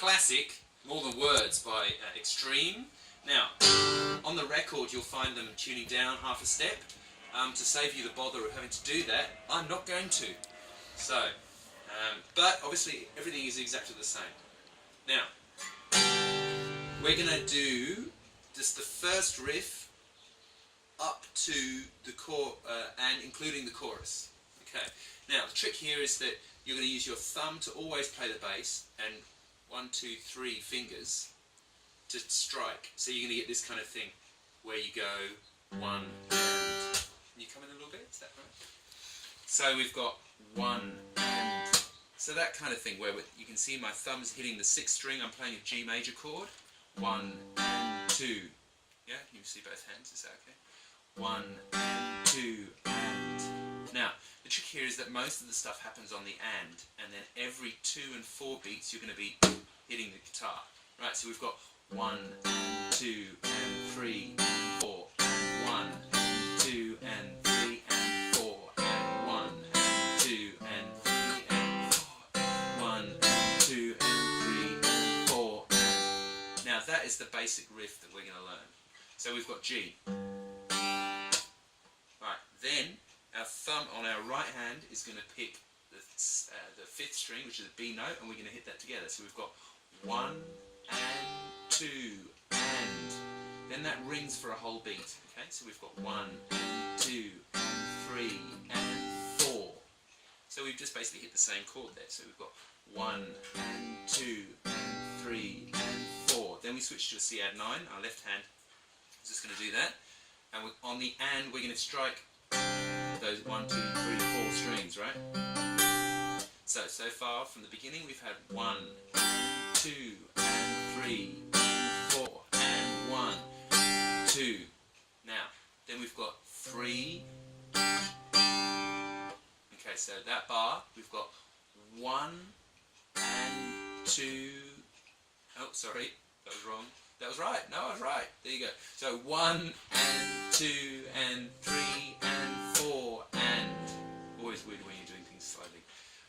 classic, More Than Words by Extreme. Now, on the record you'll find them tuning down half a step. To save you the bother of having to do that, I'm not going to. So, but obviously everything is exactly the same. Now, we're going to do just the first riff up to the and including the chorus. Okay. Now the trick here is that you're going to use your thumb to always play the bass and 1, 2, 3 fingers to strike. So you're going to get this kind of thing where you go 1 and you come in a little bit. Is that right? So we've got 1 and so that kind of thing where you can see my thumb's hitting the 6th string. I'm playing a G major chord. 1 and 2. Yeah, you see both hands. Is that okay? 1 and 2 and. Now, the trick here is that most of the stuff happens on the and then every 2 and 4 beats you're going to be hitting the guitar. Right, so we've got 1 and 2 and 3 and 4 and 1 and 2 and 3 and 4 and 1 and 2 and 3 and 4 and 1 and 2 and 3 and 4 and. Now that is the basic riff that we're going to learn. So we've got G. Right, then our thumb on our right hand is going to pick the 5th string, which is a B note, and we're going to hit that together. So we've got 1 and 2 and. Then that rings for a whole beat. Okay, so we've got 1 and 2 and 3 and 4. So we've just basically hit the same chord there. So we've got 1 and 2 and 3 and 4. Then we switch to a C add 9. Our left hand is just going to do that. And on the and, we're going to strike those 1, 2, 3, 4 strings, right? So far from the beginning we've had 1, 2, and 3, and 4, and 1, 2. Now, then we've got 3. Okay, so that bar, we've got 1 and 2. Oh, sorry, that was wrong. That was right. No, I was right. There you go. So 1 and 2 and 3 and 4 and. Always weird when you're doing things slowly.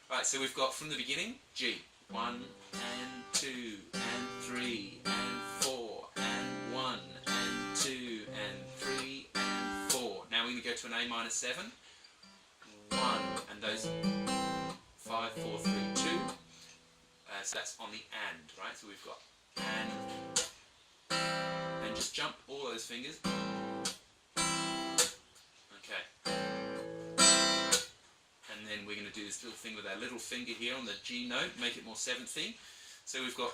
Right, so we've got from the beginning G. 1 and 2 and 3 and 4 and 1 and 2 and 3 and 4. Now we're going to go to an A minor 7. 1 and those 5, 4, 3, 2. So that's on the and, right? So we've got and. And just jump all those fingers. Okay. And then we're going to do this little thing with our little finger here on the G note, make it more 7th-y. So we've got.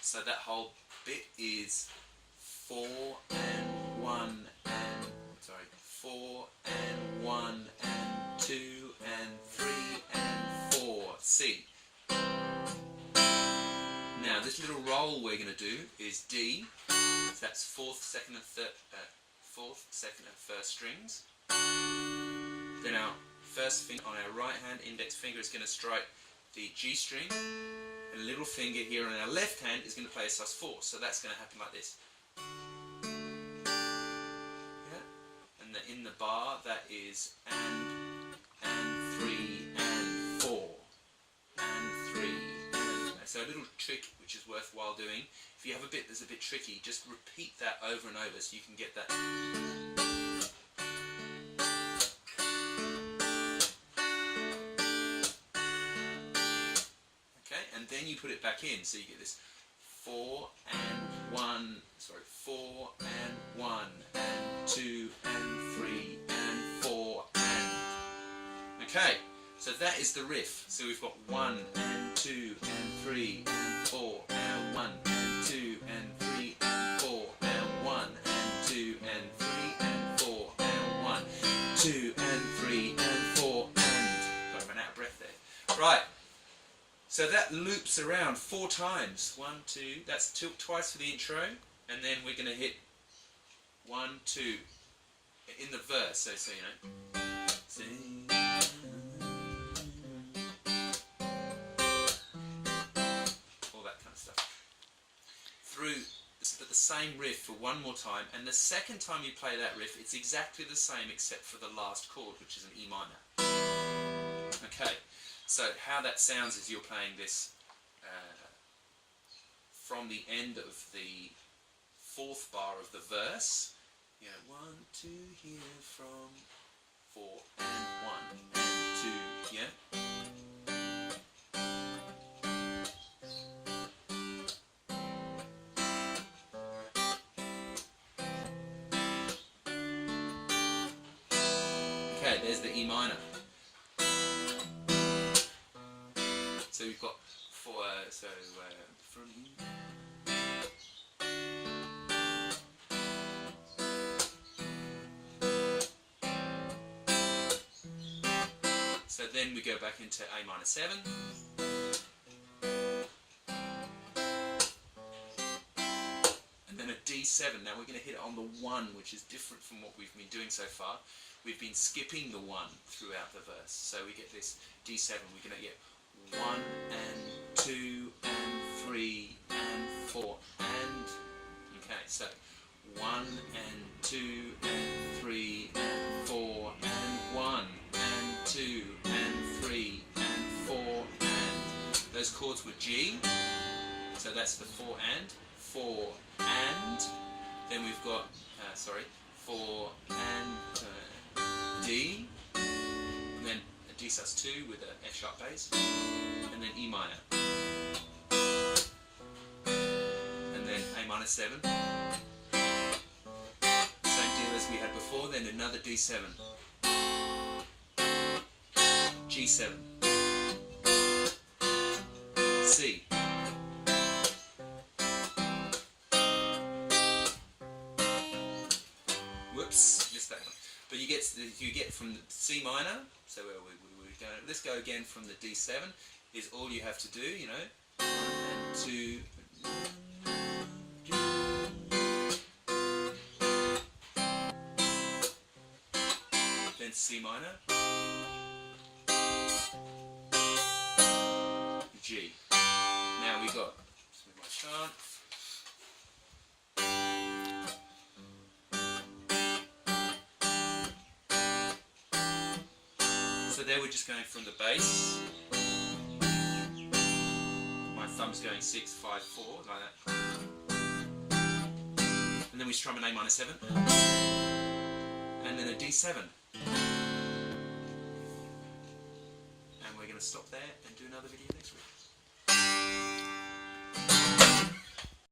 So that whole bit is 4 and 1 and. Sorry, 4 and 1 and 2 and 3 and 4. C. Now this little roll we're going to do is D, so that's 4th, 2nd and 3rd, 4th, 2nd and 1st strings. Then our first finger on our right hand index finger is going to strike the G string, and a little finger here on our left hand is going to play a sus4, so that's going to happen like this. Yeah. And in the bar that is and 3 and 4 and 3. So a little trick which is worthwhile doing, if you have a bit that's a bit tricky, just repeat that over and over so you can get that. Okay, and then you put it back in, so you get this 4 and 1, sorry, 4 and 1 and 2 and 3 and 4 and. Okay. So that is the riff. So we've got 1 and 2 and 3 and 4 and 1 and 2 and 3 and 4 and 1 and 2 and 3 and 4 and 1, 2 and 3 and 4 and. I ran out of breath there. Right. So that loops around 4 times. 1, 2. That's twice for the intro, and then we're going to hit 1, 2 in the verse. So you know. Sing. But the same riff for one more time, and the second time you play that riff it's exactly the same except for the last chord, which is an E minor. Okay, so how that sounds is you're playing this from the end of the fourth bar of the verse. You know, 1, 2, here from 4 and 1 and 2, yeah? Okay, there's the E minor. So we've got four, from so then we go back into A minor 7. And then a D7. Now we're going to hit it on the 1, which is different from what we've been doing so far. We've been skipping the 1 throughout the verse. So we get this D7. We're going to get 1 and 2 and 3 and 4 and... Okay, so 1 and 2 and 3 and 4 and 1 and 2 and 3 and 4 and... Those chords were G, so that's the 4 and. Then we've got, 4 and D, and then a D sus2 with an F sharp bass, and then E minor, and then A minor 7, same deal as we had before, then another D7, G7, C, whoops, missed that one. But you get from the C minor. So we go. Let's go again from the D7. Is all you have to do, you know. 1 and 2. Then C minor. G. Now we got. Let's move my chart. So there we're just going from the bass. My thumb's going 6, 5, 4, like that. And then we strum an A minor 7. And then a D7. And we're going to stop there and do another video next week.